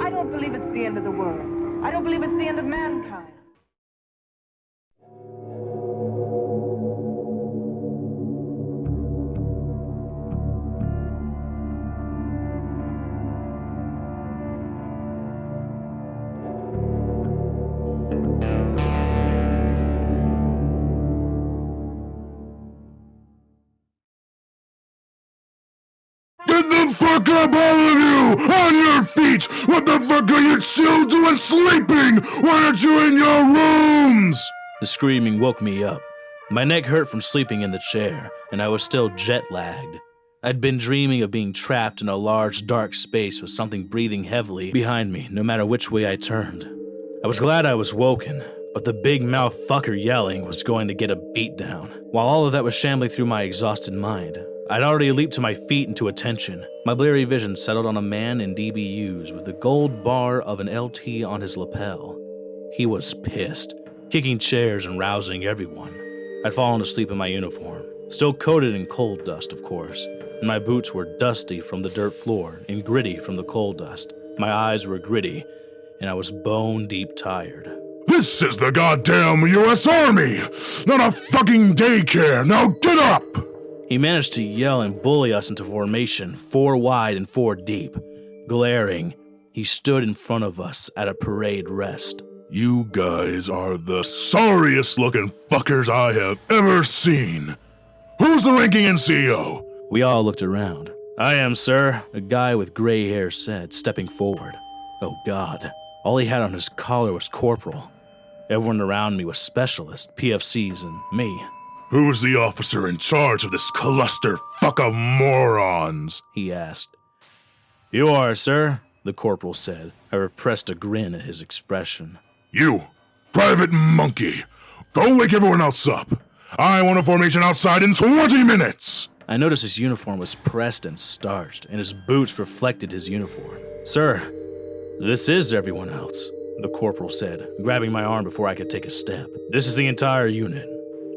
I don't believe it's the end of the world. I don't believe it's the end of mankind. Get the fuck up, all of you! On your feet! What the fuck are you still doing sleeping? Why aren't you in your rooms? The screaming woke me up. My neck hurt from sleeping in the chair, and I was still jet-lagged. I'd been dreaming of being trapped in a large, dark space with something breathing heavily behind me, no matter which way I turned. I was glad I was woken, but the big mouth fucker yelling was going to get a beatdown. While all of that was shambling through my exhausted mind, I'd already leaped to my feet into attention. My blurry vision settled on a man in DBUs with the gold bar of an LT on his lapel. He was pissed, kicking chairs and rousing everyone. I'd fallen asleep in my uniform, still coated in coal dust, of course, and my boots were dusty from the dirt floor and gritty from the coal dust. My eyes were gritty, and I was bone-deep tired. This is the goddamn U.S. Army, not a fucking daycare. Now get up! He managed to yell and bully us into formation, 4 wide and 4 deep. Glaring, he stood in front of us at a parade rest. You guys are the sorriest looking fuckers I have ever seen. Who's the ranking NCO? We all looked around. I am, sir, a guy with gray hair said, stepping forward. Oh God, all he had on his collar was corporal. Everyone around me was specialist, PFCs, and me. Who's the officer in charge of this clusterfuck of morons? He asked. You are, sir, the corporal said. I repressed a grin at his expression. You, Private Monkey, go wake everyone else up. I want a formation outside in 20 minutes. I noticed his uniform was pressed and starched, and his boots reflected his uniform. Sir, this is everyone else, the corporal said, grabbing my arm before I could take a step. This is the entire unit.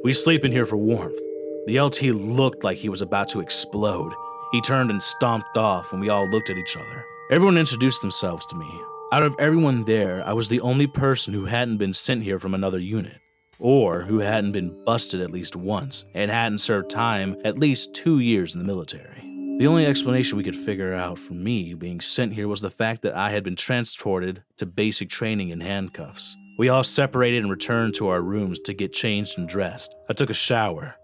We sleep in here for warmth. The LT looked like he was about to explode. He turned and stomped off, and we all looked at each other. Everyone introduced themselves to me. Out of everyone there, I was the only person who hadn't been sent here from another unit, or who hadn't been busted at least once, and hadn't served time at least 2 years in the military. The only explanation we could figure out for me being sent here was the fact that I had been transported to basic training in handcuffs. We all separated and returned to our rooms to get changed and dressed. I took a shower.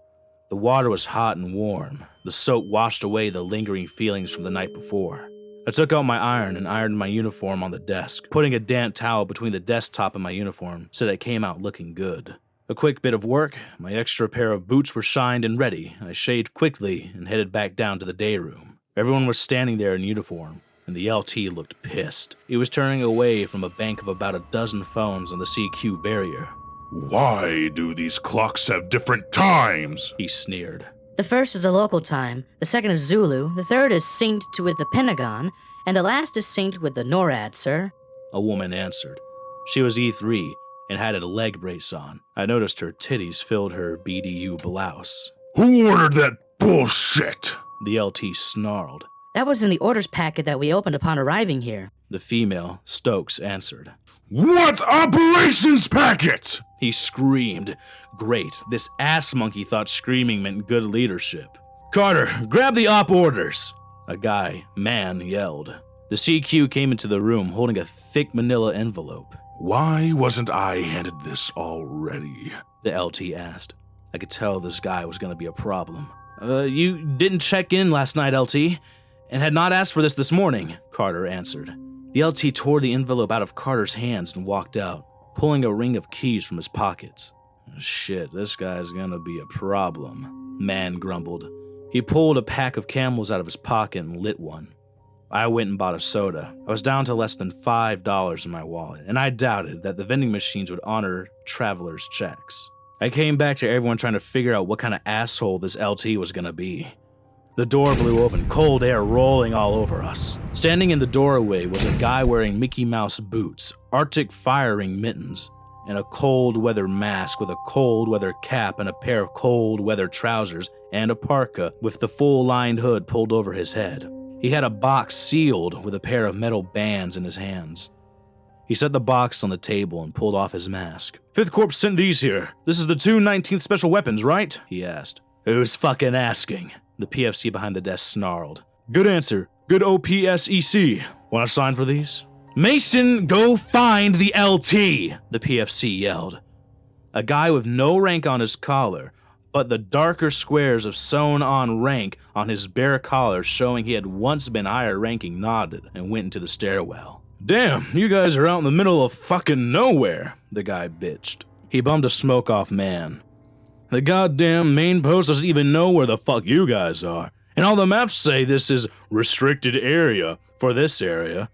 The water was hot and warm. The soap washed away the lingering feelings from the night before. I took out my iron and ironed my uniform on the desk, putting a damp towel between the desktop and my uniform so that it came out looking good. A quick bit of work, my extra pair of boots were shined and ready. I shaved quickly and headed back down to the day room. Everyone was standing there in uniform, and the LT looked pissed. He was turning away from a bank of about a dozen phones on the CQ barrier. Why do these clocks have different times? He sneered. The first is a local time, the second is Zulu, the third is synced with the Pentagon, and the last is synced with the NORAD, sir. A woman answered. She was E3 and had a leg brace on. I noticed her titties filled her BDU blouse. Who ordered that bullshit? The LT snarled. That was in the orders packet that we opened upon arriving here. The female, Stokes, answered. What operations packet? He screamed. Great, this ass monkey thought screaming meant good leadership. Carter, grab the op orders! A man, yelled. The CQ came into the room holding a thick manila envelope. Why wasn't I handed this already? The LT asked. I could tell this guy was going to be a problem. You didn't check in last night, LT, and had not asked for this morning, Carter answered. The LT tore the envelope out of Carter's hands and walked out, pulling a ring of keys from his pockets. Shit, this guy's gonna be a problem, man grumbled. He pulled a pack of Camels out of his pocket and lit one. I went and bought a soda. I was down to less than $5 in my wallet, and I doubted that the vending machines would honor travelers' checks. I came back to everyone trying to figure out what kind of asshole this LT was gonna be. The door blew open, cold air rolling all over us. Standing in the doorway was a guy wearing Mickey Mouse boots, Arctic firing mittens, and a cold weather mask with a cold weather cap and a pair of cold weather trousers and a parka with the full lined hood pulled over his head. He had a box sealed with a pair of metal bands in his hands. He set the box on the table and pulled off his mask. "Fifth Corps sent these here. This is the 219th Special Weapons, right?" he asked. "Who's fucking asking?" the PFC behind the desk snarled. "Good answer. Good OPSEC. Want to sign for these?" "Mason, go find the LT!" the PFC yelled. A guy with no rank on his collar, but the darker squares of sewn-on rank on his bare collar showing he had once been higher ranking, nodded and went into the stairwell. "Damn, you guys are out in the middle of fucking nowhere," the guy bitched. He bummed a smoke off man. "The goddamn main post doesn't even know where the fuck you guys are. And all the maps say this is restricted area for this area.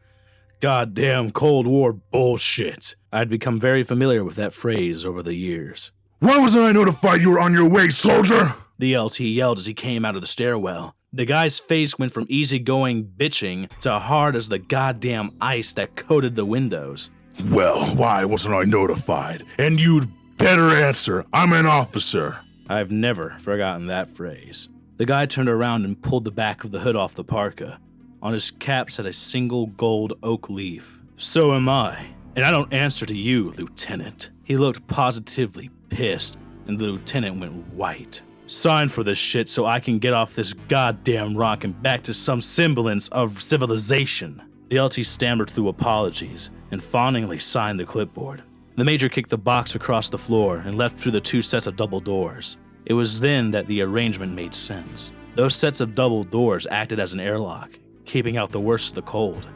Goddamn Cold War bullshit." I'd become very familiar with that phrase over the years. Why wasn't I notified you were on your way, soldier? The LT yelled as he came out of the stairwell. The guy's face went from easygoing bitching to hard as the goddamn ice that coated the windows. "Well, why wasn't I notified? And you'd better answer. I'm an officer." I've never forgotten that phrase. The guy turned around and pulled the back of the hood off the parka. On his cap sat a single gold oak leaf. "So am I. And I don't answer to you, Lieutenant." He looked positively pissed, and the lieutenant went white. "Sign for this shit so I can get off this goddamn rock and back to some semblance of civilization." The LT stammered through apologies and fawningly signed the clipboard. The major kicked the box across the floor and left through the 2 sets of double doors. It was then that the arrangement made sense. Those sets of double doors acted as an airlock, keeping out the worst of the cold.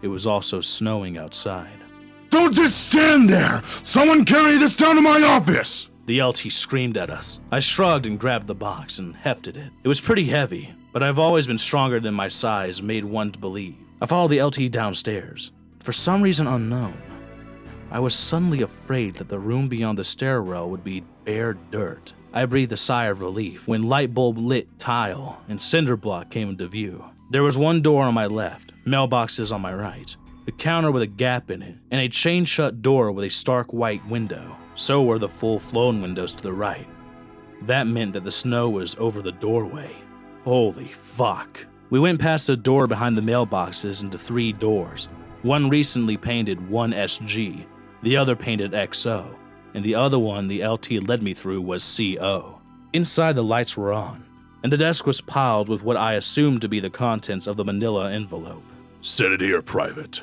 It was also snowing outside. "Don't just stand there! Someone carry this down to my office!" The LT screamed at us. I shrugged and grabbed the box and hefted it. It was pretty heavy, but I've always been stronger than my size made one to believe. I followed the LT downstairs. For some reason unknown, I was suddenly afraid that the room beyond the stairwell would be bare dirt. I breathed a sigh of relief when light bulb lit tile and cinder block came into view. There was one door on my left, mailboxes on my right, a counter with a gap in it, and a chain-shut door with a stark white window. So were the full-flown windows to the right. That meant that the snow was over the doorway. Holy fuck. We went past the door behind the mailboxes into 3 doors. One recently painted 1SG, the other painted XO, and the other one the LT led me through was CO. Inside the lights were on, and the desk was piled with what I assumed to be the contents of the manila envelope. "Set it here, Private.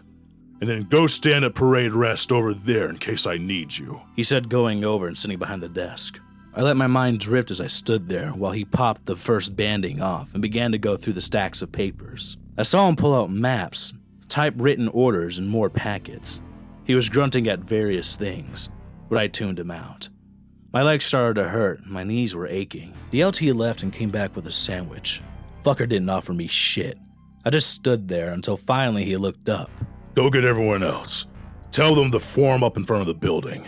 And then go stand at parade rest over there in case I need you," he said, going over and sitting behind the desk. I let my mind drift as I stood there while he popped the first banding off and began to go through the stacks of papers. I saw him pull out maps, typewritten orders, and more packets. He was grunting at various things, but I tuned him out. My legs started to hurt, and my knees were aching. The LT left and came back with a sandwich. Fucker didn't offer me shit. I just stood there until finally he looked up. "Go get everyone else. Tell them to form up in front of the building."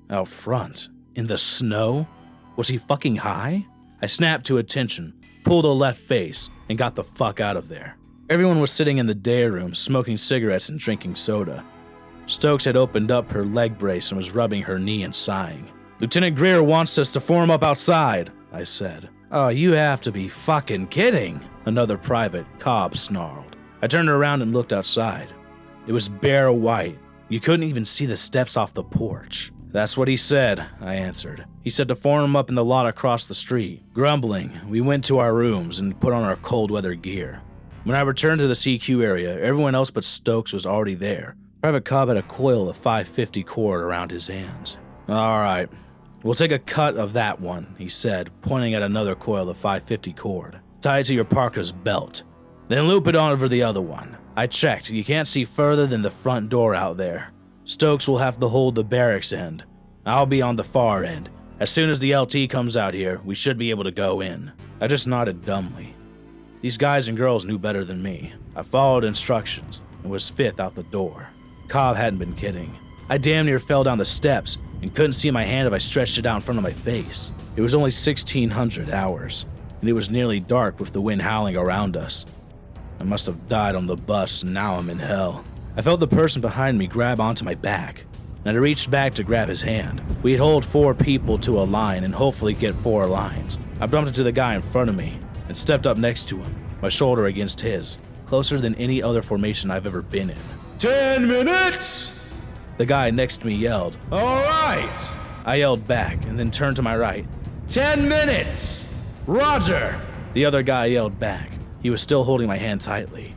Out front? In the snow? Was he fucking high? I snapped to attention, pulled a left face, and got the fuck out of there. Everyone was sitting in the day room, smoking cigarettes and drinking soda. Stokes had opened up her leg brace and was rubbing her knee and sighing. "Lieutenant Greer wants us to form up outside," I said. "Oh, you have to be fucking kidding," another private, Cobb, snarled. I turned around and looked outside. It was bare white. You couldn't even see the steps off the porch. "That's what he said," I answered. "He said to form up in the lot across the street." Grumbling, we went to our rooms and put on our cold weather gear. When I returned to the CQ area, everyone else but Stokes was already there. Private Cobb had a coil of 550 cord around his hands. "All right, we'll take a cut of that one," he said, pointing at another coil of 550 cord. "Tie it to your parka's belt. Then loop it on over the other one." I checked. You can't see further than the front door out there. Stokes will have to hold the barracks end. I'll be on the far end. As soon as the LT comes out here, we should be able to go in. I just nodded dumbly. These guys and girls knew better than me. I followed instructions and was 5th out the door. Cobb hadn't been kidding. I damn near fell down the steps and couldn't see my hand if I stretched it out in front of my face. It was only 1600 hours, and it was nearly dark with the wind howling around us. I must have died on the bus, and now I'm in hell. I felt the person behind me grab onto my back, and I reached back to grab his hand. We'd hold 4 people to a line and hopefully get 4 lines. I bumped into the guy in front of me and stepped up next to him. my shoulder against his, closer than any other formation I've ever been in. 10 minutes! The guy next to me yelled, "All right!" I yelled back and then turned to my right. 10 minutes! Roger! The other guy yelled back. He was still holding my hand tightly.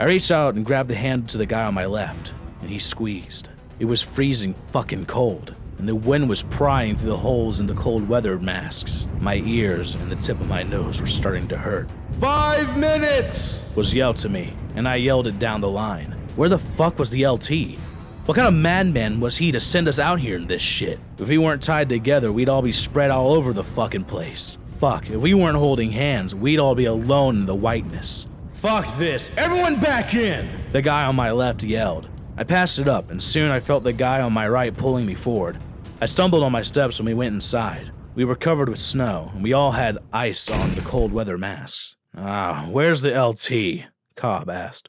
I reached out and grabbed the hand to the guy on my left, and he squeezed. It was freezing fucking cold, and the wind was prying through the holes in the cold weather masks. My ears and the tip of my nose were starting to hurt. 5 minutes! Was yelled to me, and I yelled it down the line. Where the fuck was the LT? What kind of madman was he to send us out here in this shit? If we weren't tied together, we'd all be spread all over the fucking place. Fuck, if we weren't holding hands, we'd all be alone in the whiteness. Fuck this, everyone back in! The guy on my left yelled. I passed it up, and soon I felt the guy on my right pulling me forward. I stumbled on my steps when we went inside. We were covered with snow, and we all had ice on the cold weather masks. Where's the LT? Cobb asked.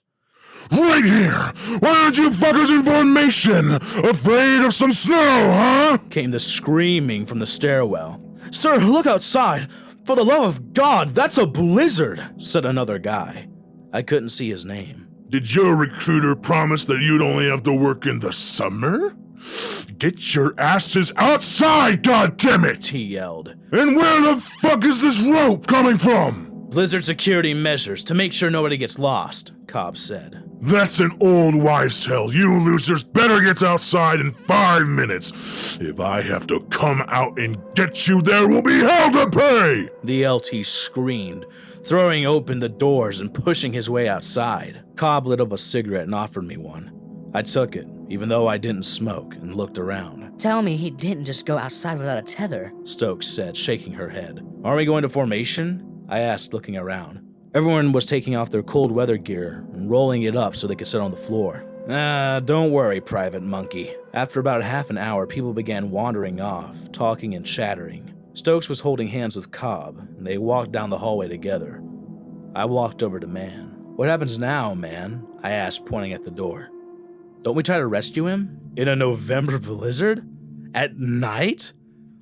Right here! Why aren't you fuckers in formation? Afraid of some snow, huh? Came the screaming from the stairwell. Sir, look outside! For the love of God, that's a blizzard! Said another guy. I couldn't see his name. Did your recruiter promise that you'd only have to work in the summer? Get your asses outside, goddammit! He yelled. And where the fuck is this rope coming from? Blizzard security measures to make sure nobody gets lost, Cobb said. That's an old wives' tale. You losers better get outside in 5 minutes. If I have to come out and get you, there will be hell to pay! The LT screamed, throwing open the doors and pushing his way outside. Cobb lit up a cigarette and offered me one. I took it, even though I didn't smoke, and looked around. Tell me he didn't just go outside without a tether. Stokes said, shaking her head. Are we going to formation? I asked, looking around. Everyone was taking off their cold weather gear and rolling it up so they could sit on the floor. Don't worry, Private Monkey. After about half an hour, people began wandering off, talking and chattering. Stokes was holding hands with Cobb, and they walked down the hallway together. I walked over to Man. What happens now, Man? I asked, pointing at the door. Don't we try to rescue him? In a November blizzard? At night?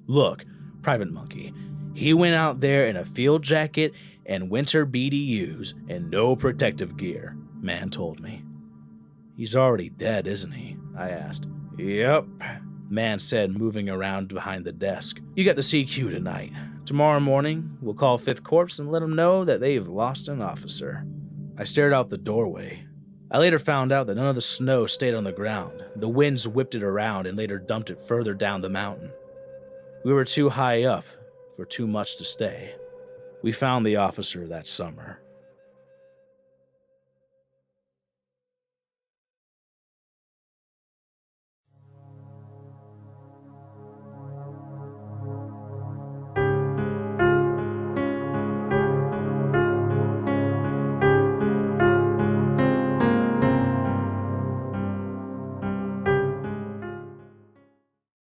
Look, Private Monkey, he went out there in a field jacket and winter BDUs and no protective gear, Man told me. He's already dead, isn't he? I asked. Yep, Man said, moving around behind the desk. You get the CQ tonight. Tomorrow morning, we'll call 5th Corps and let them know that they've lost an officer. I stared out the doorway. I later found out that none of the snow stayed on the ground. The winds whipped it around and later dumped it further down the mountain. We were too high up for too much to stay. We found the officer that summer.